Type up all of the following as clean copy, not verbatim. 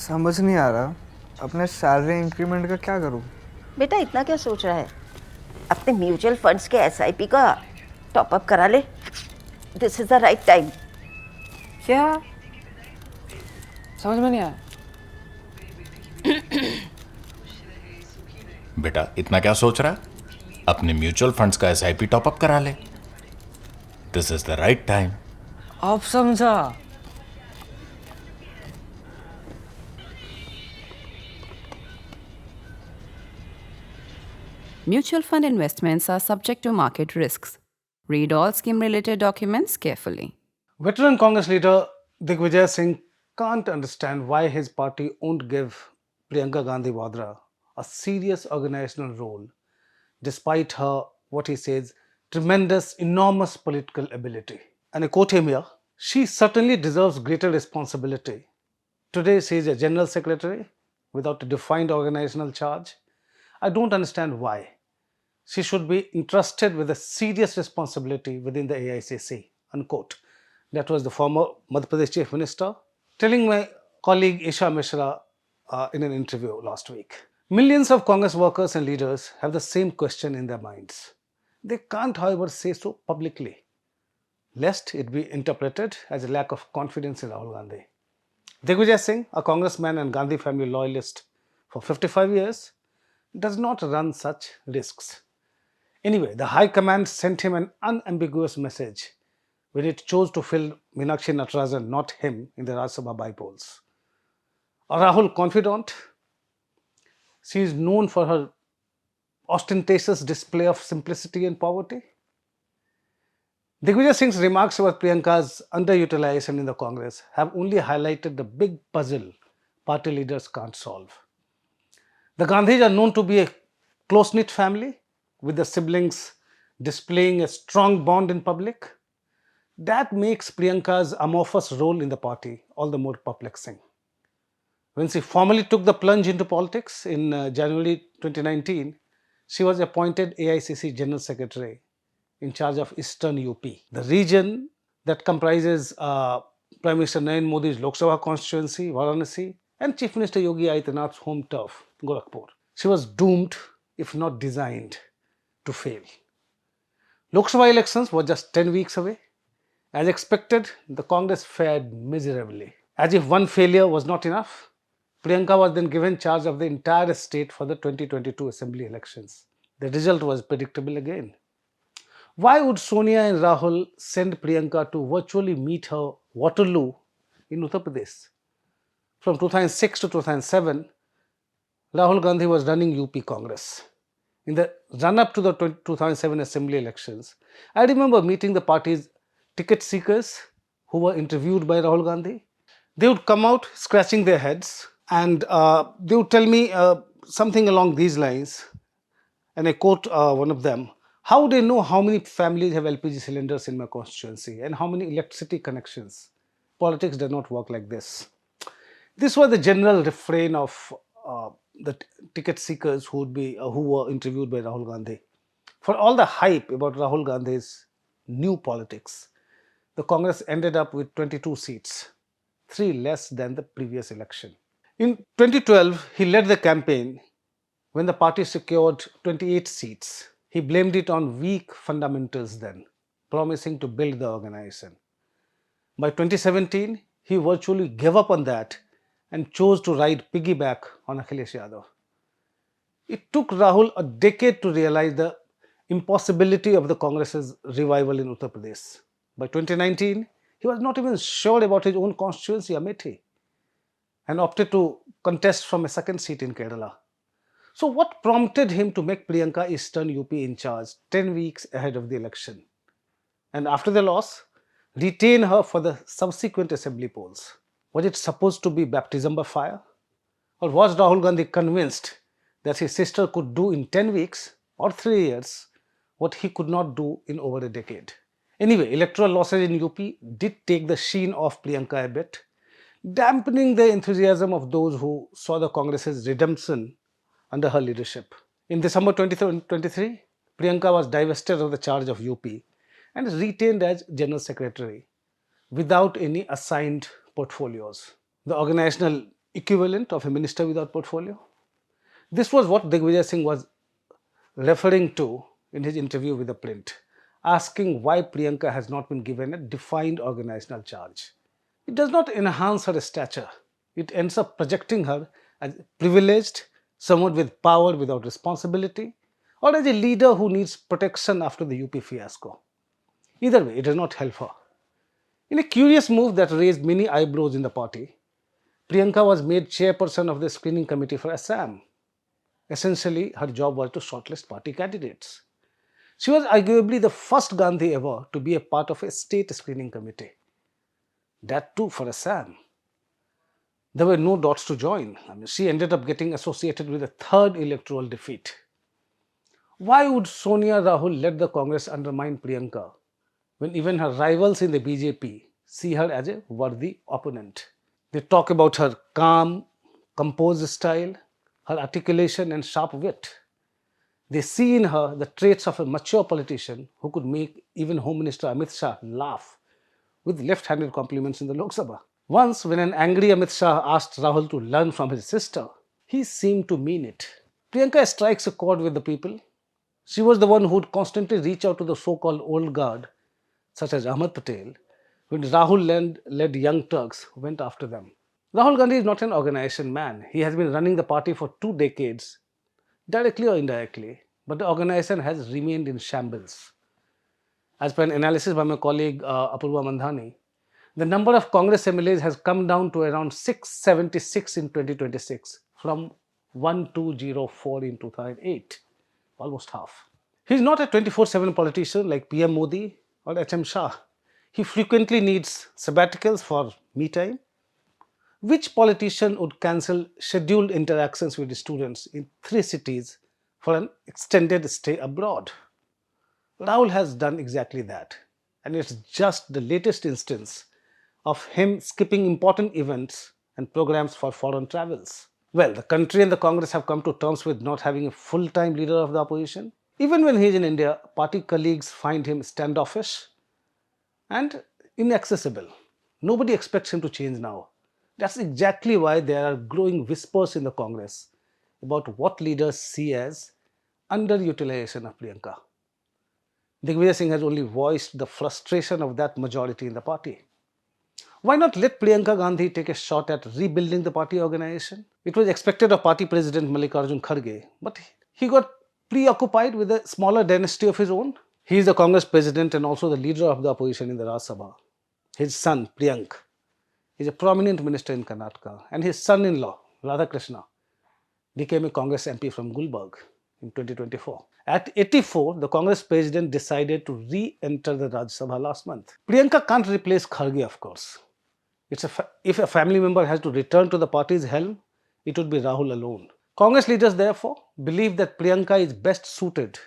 समझ नहीं आ रहा अपने सैलरी इंक्रीमेंट का क्या करूं। बेटा इतना क्या सोच रहा है? अपने म्यूचुअल फंड्स के एसआईपी का टॉपअप करा ले। This is the right time. क्या? समझ में नहीं आया। बेटा इतना क्या सोच रहा है? अपने म्यूचुअल फंड्स का एसआईपी टॉपअप करा ले। This is the right time. अब समझा। Mutual fund investments are subject to market risks. Read all scheme related documents carefully. Veteran Congress leader Digvijay Singh can't understand why his party won't give Priyanka Gandhi Vadra a serious organizational role despite her, what he says, tremendous, enormous political ability. And I quote him here, she certainly deserves greater responsibility. Today she is a general secretary without a defined organizational charge. I don't understand why. She should be entrusted with a serious responsibility within the AICC, unquote. That was the former Madhya Pradesh Chief Minister telling my colleague Isha Mishra in an interview last week. Millions of Congress workers and leaders have the same question in their minds. They can't, however, say so publicly, lest it be interpreted as a lack of confidence in Rahul Gandhi. Digvijay Singh, a congressman and Gandhi family loyalist for 55 years, does not run such risks. Anyway, the High Command sent him an unambiguous message when it chose to fill Meenakshi Natarajan, not him, in the Rajya Sabha by-polls. A Rahul confidant, she is known for her ostentatious display of simplicity and poverty. Digvijay Singh's remarks about Priyanka's underutilization in the Congress have only highlighted the big puzzle party leaders can't solve. The Gandhis are known to be a close-knit family, with the siblings displaying a strong bond in public. That makes Priyanka's amorphous role in the party all the more perplexing. When she formally took the plunge into politics in January 2019, she was appointed AICC General Secretary in charge of Eastern UP, the region that comprises Prime Minister Narendra Modi's Lok Sabha constituency, Varanasi, and Chief Minister Yogi Adityanath's home turf, Gorakhpur. She was doomed, if not designed, to fail. Lok Sabha elections were just 10 weeks away. As expected, the Congress fared miserably. As if one failure was not enough, Priyanka was then given charge of the entire state for the 2022 assembly elections. The result was predictable again. Why would Sonia and Rahul send Priyanka to virtually meet her Waterloo in Uttar Pradesh? From 2006 to 2007, Rahul Gandhi was running UP Congress. In the run-up to the 2007 assembly elections, I remember meeting the party's ticket seekers who were interviewed by Rahul Gandhi. They would come out scratching their heads and they would tell me something along these lines, and I quote one of them, "How would I know how many families have LPG cylinders in my constituency and how many electricity connections? Politics does not work like this." This was the general refrain of the ticket seekers who were interviewed by Rahul Gandhi. For all the hype about Rahul Gandhi's new politics, the Congress ended up with 22 seats, 3 less than the previous election. In 2012, he led the campaign when the party secured 28 seats. He blamed it on weak fundamentals then, promising to build the organization. By 2017, he virtually gave up on that and chose to ride piggyback on Akhilesh Yadav. It took Rahul a decade to realize the impossibility of the Congress's revival in Uttar Pradesh. By 2019, he was not even sure about his own constituency, Amethi, and opted to contest from a second seat in Kerala. So what prompted him to make Priyanka Eastern UP in charge 10 weeks ahead of the election? And after the loss, retain her for the subsequent assembly polls? Was it supposed to be baptism by fire? Or was Rahul Gandhi convinced that his sister could do in 10 weeks or 3 years what he could not do in over a decade? Anyway, electoral losses in UP did take the sheen off Priyanka a bit, dampening the enthusiasm of those who saw the Congress's redemption under her leadership. In December 2023, Priyanka was divested of the charge of UP and retained as General Secretary without any assigned portfolios. The organizational equivalent of a minister without portfolio? This was what Digvijay Singh was referring to in his interview with ThePrint, asking why Priyanka has not been given a defined organizational charge. It does not enhance her stature. It ends up projecting her as privileged, someone with power without responsibility, or as a leader who needs protection after the UP fiasco. Either way, it does not help her. In a curious move that raised many eyebrows in the party, Priyanka was made chairperson of the screening committee for Assam. Essentially, her job was to shortlist party candidates. She was arguably the first Gandhi ever to be a part of a state screening committee. That too for Assam. There were no dots to join. She ended up getting associated with a third electoral defeat. Why would Sonia Rahul let the Congress undermine Priyanka when even her rivals in the BJP see her as a worthy opponent? They talk about her calm, composed style, her articulation and sharp wit. They see in her the traits of a mature politician who could make even Home Minister Amit Shah laugh with left-handed compliments in the Lok Sabha. Once, when an angry Amit Shah asked Rahul to learn from his sister, he seemed to mean it. Priyanka strikes a chord with the people. She was the one who would constantly reach out to the so-called old guard, such as Ahmad Patel, when Rahul led young Turks who went after them. Rahul Gandhi is not an organization man. He has been running the party for 2 decades, directly or indirectly, but the organization has remained in shambles. As per an analysis by my colleague Apurva Mandhani, the number of Congress MLAs has come down to around 676 in 2026 from 1204 in 2008, almost half. He is not a 24/7 politician like PM Modi or HM Shah. He frequently needs sabbaticals for me time. Which politician would cancel scheduled interactions with students in 3 cities for an extended stay abroad? Rahul has done exactly that, and it's just the latest instance of him skipping important events and programs for foreign travels. Well, the country and the Congress have come to terms with not having a full-time leader of the opposition. Even when he is in India, party colleagues find him standoffish and inaccessible. Nobody expects him to change now. That's exactly why there are growing whispers in the Congress about what leaders see as underutilization of Priyanka. Digvijay Singh has only voiced the frustration of that majority in the party. Why not let Priyanka Gandhi take a shot at rebuilding the party organization? It was expected of party president Mallikarjun Kharge, but he got preoccupied with a smaller dynasty of his own. He is the Congress president and also the leader of the opposition in the Rajya Sabha. His son, Priyank, is a prominent minister in Karnataka, and his son-in-law, Radhakrishna, became a Congress MP from Gulbarg in 2024. At 84, the Congress president decided to re-enter the Rajya Sabha last month. Priyanka can't replace Kharge, of course. If a family member has to return to the party's helm, it would be Rahul alone. Congress leaders, therefore, believe that Priyanka is best suited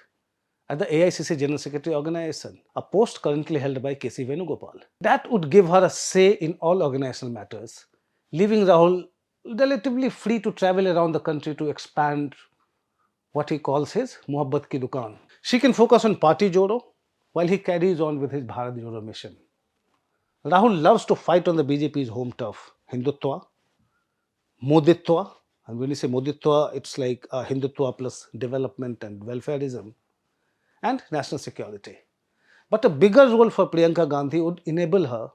at the AICC General Secretary organization, a post currently held by K.C. Venugopal. That would give her a say in all organizational matters, leaving Rahul relatively free to travel around the country to expand what he calls his Mohabbat ki Dukaan. She can focus on Party Jodo while he carries on with his Bharat Jodo mission. Rahul loves to fight on the BJP's home turf, Hindutva, Moditva, and when you say Moditva, it's like Hindutva plus development and welfareism, and national security. But a bigger role for Priyanka Gandhi would enable her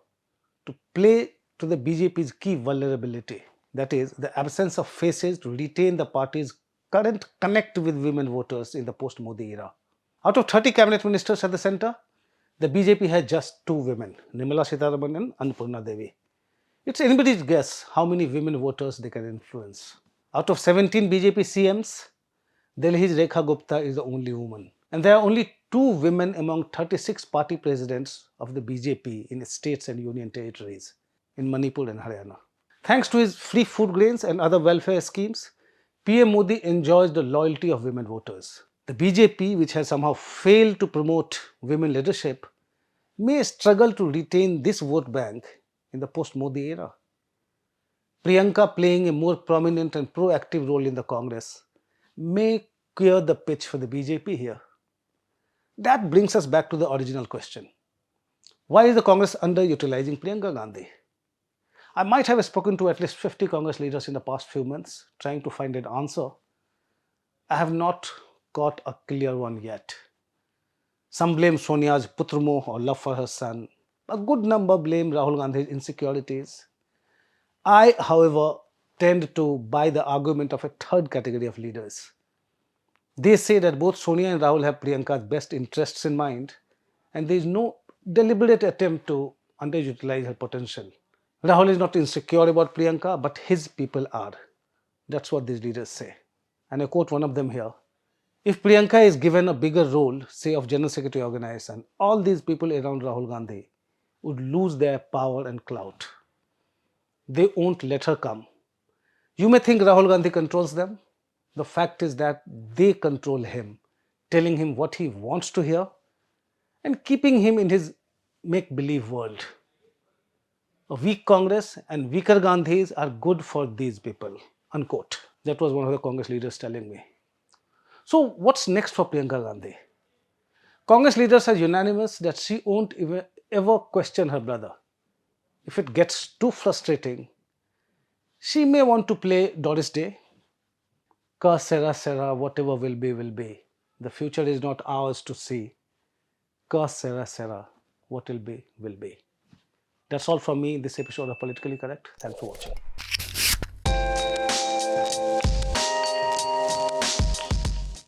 to play to the BJP's key vulnerability, that is, the absence of faces to retain the party's current connect with women voters in the post-Modi era. Out of 30 cabinet ministers at the centre, the BJP has just 2 women, Nirmala Sitharaman and Annapurna Devi. It's anybody's guess how many women voters they can influence. Out of 17 BJP CMs, Delhi's Rekha Gupta is the only woman. And there are only 2 women among 36 party presidents of the BJP in states and union territories, in Manipur and Haryana. Thanks to his free food grains and other welfare schemes, PM Modi enjoys the loyalty of women voters. The BJP, which has somehow failed to promote women leadership, may struggle to retain this vote bank in the post-Modi era. Priyanka playing a more prominent and proactive role in the Congress may clear the pitch for the BJP here. That brings us back to the original question. Why is the Congress underutilizing Priyanka Gandhi? I might have spoken to at least 50 Congress leaders in the past few months trying to find an answer. I have not got a clear one yet. Some blame Sonia's putrmo or love for her son. A good number blame Rahul Gandhi's insecurities. I, however, tend to buy the argument of a third category of leaders. They say that both Sonia and Rahul have Priyanka's best interests in mind, and there is no deliberate attempt to underutilize her potential. Rahul is not insecure about Priyanka, but his people are. That's what these leaders say. And I quote one of them here. If Priyanka is given a bigger role, say of General Secretary Organization, all these people around Rahul Gandhi would lose their power and clout. They won't let her come. You may think Rahul Gandhi controls them. The fact is that they control him, telling him what he wants to hear and keeping him in his make-believe world. A weak Congress and weaker Gandhis are good for these people, unquote. That was one of the Congress leaders telling me. So what's next for Priyanka Gandhi? Congress leaders are unanimous that she won't ever question her brother. If it gets too frustrating, she may want to play Doris Day. Ka sera sera, whatever will be, will be. The future is not ours to see. Ka sera sera, what will be, will be. That's all from me in this episode of Politically Correct. Thanks for watching.